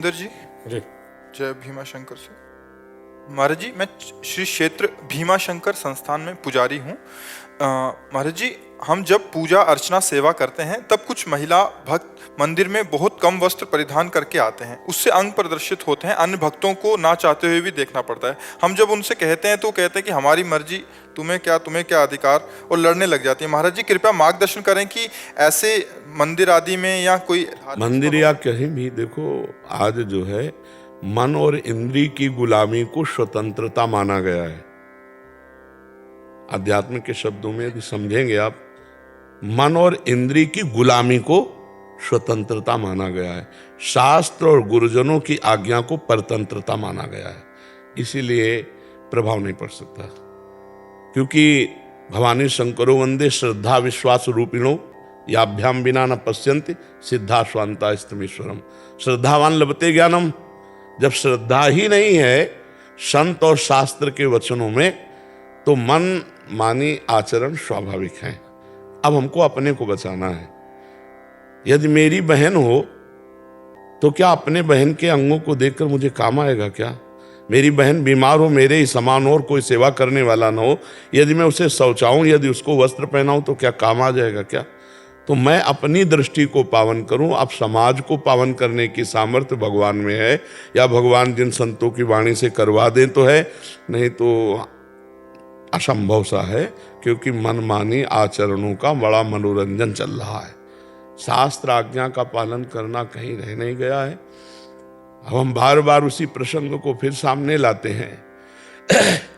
इंदर जी, जी। जय भीमा शंकर से। महाराज जी, मैं श्री क्षेत्र भीमा शंकर संस्थान में पुजारी हूँ। महाराज जी, हम जब पूजा अर्चना सेवा करते हैं तब कुछ महिला भक्त मंदिर में बहुत कम वस्त्र परिधान करके आते हैं। उससे अंग प्रदर्शित होते हैं, अन्य भक्तों को ना चाहते हुए भी देखना पड़ता है। हम जब उनसे कहते हैं तो कहते हैं कि हमारी मर्जी, तुम्हें क्या अधिकार, और लड़ने लग जाती है। महाराज जी, कृपया मार्गदर्शन करें कि ऐसे मंदिर आदि में या कोई मंदिर या कहीं भी देखो, आज जो है मन और इंद्री की गुलामी को स्वतंत्रता माना गया है। अध्यात्म के शब्दों में यदि समझेंगे आप, मन और इंद्री की गुलामी को स्वतंत्रता माना गया है। शास्त्र और गुरुजनों की आज्ञा को परतंत्रता माना गया है। इसीलिए प्रभाव नहीं पड़ सकता, क्योंकि भवानी शंकरो वंदे श्रद्धा विश्वास रूपिणो याभ्याम बिना न पश्यन्ति सिद्धा स्वांता स्तमीश्वरम। श्रद्धावान लभते ज्ञानम। जब श्रद्धा ही नहीं है संत और शास्त्र के वचनों में, तो मन मानी आचरण स्वाभाविक है। अब हमको अपने को बचाना है। यदि मेरी बहन हो तो क्या अपने बहन के अंगों को देखकर मुझे काम आएगा क्या? मेरी बहन बीमार हो, मेरे ही समान और कोई सेवा करने वाला ना हो, यदि मैं उसे शौचाऊं, यदि उसको वस्त्र पहनाऊं, तो क्या काम आ जाएगा क्या? तो मैं अपनी दृष्टि को पावन करूं। अब समाज को पावन करने की सामर्थ्य भगवान में है, या भगवान जिन संतों की वाणी से करवा दें तो है, नहीं तो असंभव सा है, क्योंकि मनमानी आचरणों का बड़ा मनोरंजन चल रहा है। शास्त्र आज्ञा का पालन करना कहीं रह नहीं गया है। अब हम बार बार उसी प्रसंग को फिर सामने लाते हैं।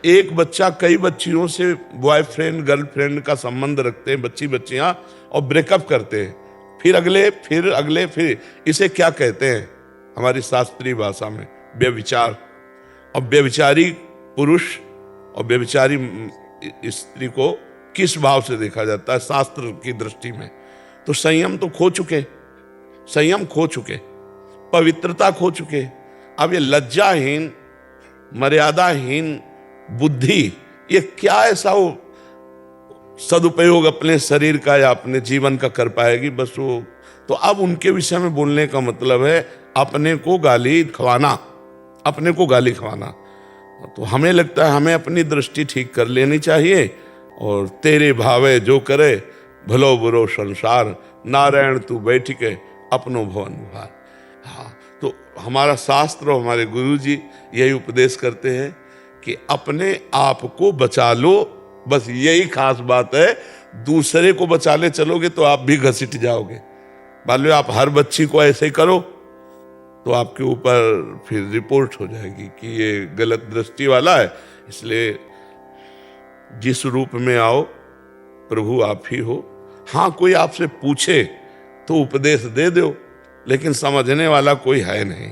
एक बच्चा कई बच्चियों से बॉयफ्रेंड गर्लफ्रेंड का संबंध रखते हैं, बच्चियां, और ब्रेकअप करते हैं। फिर अगले, फिर इसे क्या कहते हैं हमारी शास्त्रीय भाषा में? व्यभिचार। और व्यभिचारी पुरुष और व्यभिचारी स्त्री को किस भाव से देखा जाता है शास्त्र की दृष्टि में? तो संयम तो खो चुके, संयम खो चुके, पवित्रता खो चुके। अब ये लज्जाहीन, मर्यादाहीन बुद्धि, ये क्या ऐसा वो सदुपयोग अपने शरीर का या अपने जीवन का कर पाएगी? बस वो तो अब उनके विषय में बोलने का मतलब है अपने को गाली खवाना, अपने को गाली खवाना। तो हमें लगता है हमें अपनी दृष्टि ठीक कर लेनी चाहिए, और तेरे भावे जो करे भलो बुरो संसार, नारायण तू बैठ के अपनो भवन भार। हाँ, तो हमारा शास्त्र और हमारे गुरु जी यही उपदेश करते हैं कि अपने आप को बचा लो। बस यही खास बात है। दूसरे को बचाने चलोगे तो आप भी घसीट जाओगे। मान लो आप हर बच्ची को ऐसे ही करो तो आपके ऊपर फिर रिपोर्ट हो जाएगी कि ये गलत दृष्टि वाला है। इसलिए जिस रूप में आओ प्रभु आप ही हो। हाँ, कोई आपसे पूछे तो उपदेश दे दो, लेकिन समझने वाला कोई है नहीं,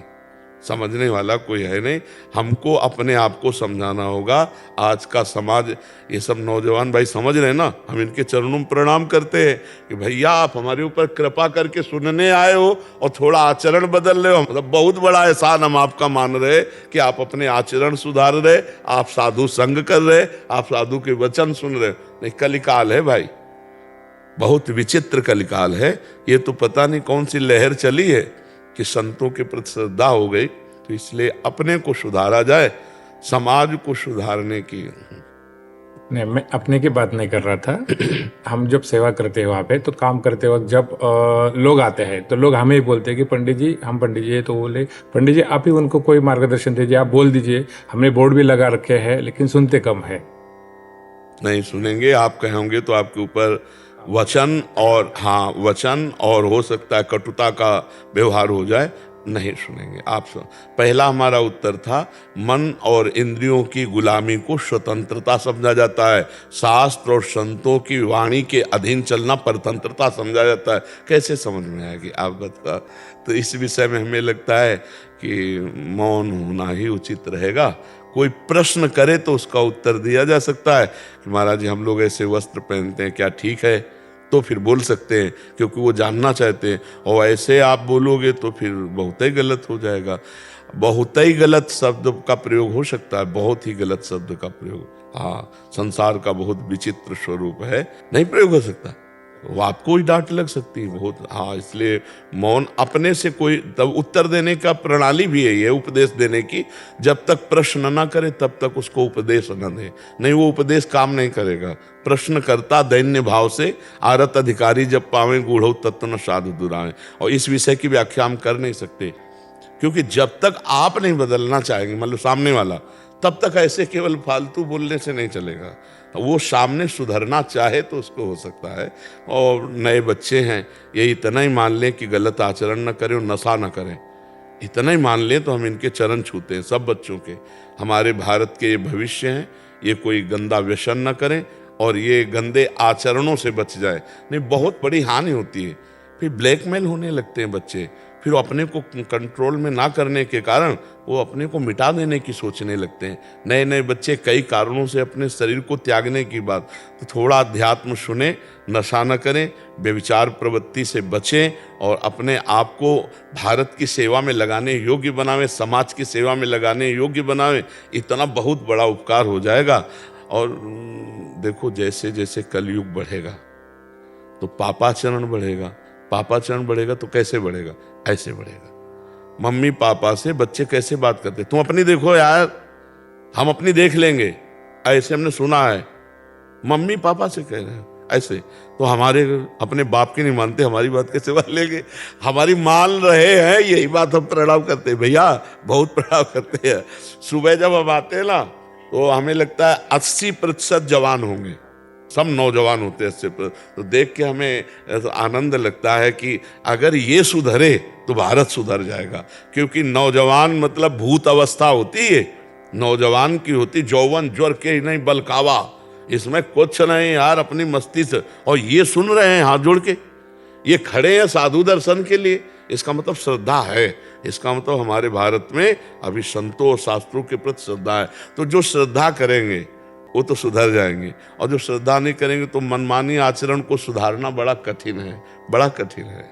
समझने वाला कोई है नहीं। हमको अपने आप को समझाना होगा। आज का समाज, ये सब नौजवान भाई समझ रहे हैं ना, हम इनके चरणों में प्रणाम करते हैं कि भैया आप हमारे ऊपर कृपा करके सुनने आए हो और थोड़ा आचरण बदल रहे हो। मतलब बहुत बड़ा एहसान हम आपका मान रहे कि आप अपने आचरण सुधार रहे, आप साधु संग कर रहे, आप साधु के वचन सुन रहे। नहीं, कलिकाल है भाई, बहुत विचित्र कलिकाल है। ये तो पता नहीं कौन सी लहर चली है कि संतों के प्रति श्रद्धा हो गई। तो इसलिए अपने को सुधारा जाए, समाज को सुधारने की। नहीं, मैं अपने की बात नहीं कर रहा था। हम जब सेवा करते हैं वहाँ पे, तो काम करते वक्त जब लोग आते हैं तो लोग हमें ही बोलते हैं कि पंडित जी, हम पंडित जी है, तो बोले पंडित जी आप ही उनको कोई मार्गदर्शन दीजिए, आप बोल दीजिए। हमने बोर्ड भी लगा रखे हैं लेकिन सुनते कम है। नहीं सुनेंगे, आप कहोगे तो आपके ऊपर वचन और, हाँ वचन और हो सकता है कटुता का व्यवहार हो जाए। नहीं सुनेंगे आप। पहला हमारा उत्तर था मन और इंद्रियों की गुलामी को स्वतंत्रता समझा जाता है। शास्त्र और संतों की वाणी के अधीन चलना परतंत्रता समझा जाता है। कैसे समझ में आएगी आप बता? तो इस विषय में हमें लगता है कि मौन होना ही उचित रहेगा। कोई प्रश्न करे तो उसका उत्तर दिया जा सकता है कि महाराज जी हम लोग ऐसे वस्त्र पहनते हैं, क्या ठीक है? तो फिर बोल सकते हैं, क्योंकि वो जानना चाहते हैं। और ऐसे आप बोलोगे तो फिर बहुत ही गलत हो जाएगा। बहुत ही गलत शब्द का प्रयोग हो सकता है, बहुत ही गलत शब्द का प्रयोग। हाँ, संसार का बहुत विचित्र स्वरूप है, नहीं प्रयोग हो सकता। वो आपको ही डांट लग सकती है बहुत। हाँ, इसलिए मौन अपने से कोई तब उत्तर देने का प्रणाली भी है ये, उपदेश देने की। जब तक प्रश्न ना करे तब तक उसको उपदेश न दे, नहीं वो उपदेश काम नहीं करेगा। प्रश्न करता दैन्य भाव से, आरत अधिकारी जब पावे गूढ़ो तत्व न साधु दुराए। और इस विषय की व्याख्या हम कर नहीं सकते, क्योंकि जब तक आप नहीं बदलना चाहेंगे, मतलब सामने वाला, तब तक ऐसे केवल फालतू बोलने से नहीं चलेगा। वो सामने सुधरना चाहे तो उसको हो सकता है। और नए बच्चे हैं, ये इतना ही मान लें कि गलत आचरण न करें और नशा न करें, इतना ही मान लें तो हम इनके चरण छूते हैं सब बच्चों के। हमारे भारत के ये भविष्य हैं, ये कोई गंदा व्यसन न करें और ये गंदे आचरणों से बच जाए, नहीं बहुत बड़ी हानि होती है। फिर ब्लैकमेल होने लगते हैं बच्चे, फिर अपने को कंट्रोल में ना करने के कारण वो अपने को मिटा देने की सोचने लगते हैं। नए नए बच्चे कई कारणों से अपने शरीर को त्यागने की बात, तो थोड़ा अध्यात्म सुने, नशा न करें, व्यभिचार प्रवृत्ति से बचें और अपने आप को भारत की सेवा में लगाने योग्य बनावें, समाज की सेवा में लगाने योग्य बनावें। इतना बहुत बड़ा उपकार हो जाएगा। और देखो, जैसे जैसे कलयुग बढ़ेगा तो पापाचरण बढ़ेगा, पापाचरण बढ़ेगा तो कैसे बढ़ेगा, ऐसे बढ़ेगा। मम्मी पापा से बच्चे कैसे बात करते, तुम अपनी देखो यार, हम अपनी देख लेंगे, ऐसे हमने सुना है। मम्मी पापा से कह रहे हैं ऐसे, तो हमारे अपने बाप की नहीं मानते, हमारी बात कैसे मान लेंगे। हमारी मान रहे हैं, यही बात हम प्रणाम करते हैं भैया, बहुत प्रणाम करते हैं। सुबह जब हम आते हैं ना तो हमें लगता है 80% जवान होंगे, सब नौजवान होते हैं 80%। तो देख के हमें आनंद लगता है कि अगर ये सुधरे तो भारत सुधर जाएगा। क्योंकि नौजवान मतलब भूत अवस्था होती है, नौजवान की होती यौवन ज्वर के ही नहीं बलकावा, इसमें कुछ नहीं यार, अपनी मस्ती से। और ये सुन रहे हैं हाथ जोड़ के, ये खड़े हैं साधु दर्शन के लिए, इसका मतलब श्रद्धा है। इसका मतलब हमारे भारत में अभी संतों और शास्त्रों के प्रति श्रद्धा है। तो जो श्रद्धा करेंगे वो तो सुधर जाएंगे, और जो श्रद्धा नहीं करेंगे तो मनमानी आचरण को सुधारना बड़ा कठिन है, बड़ा कठिन है।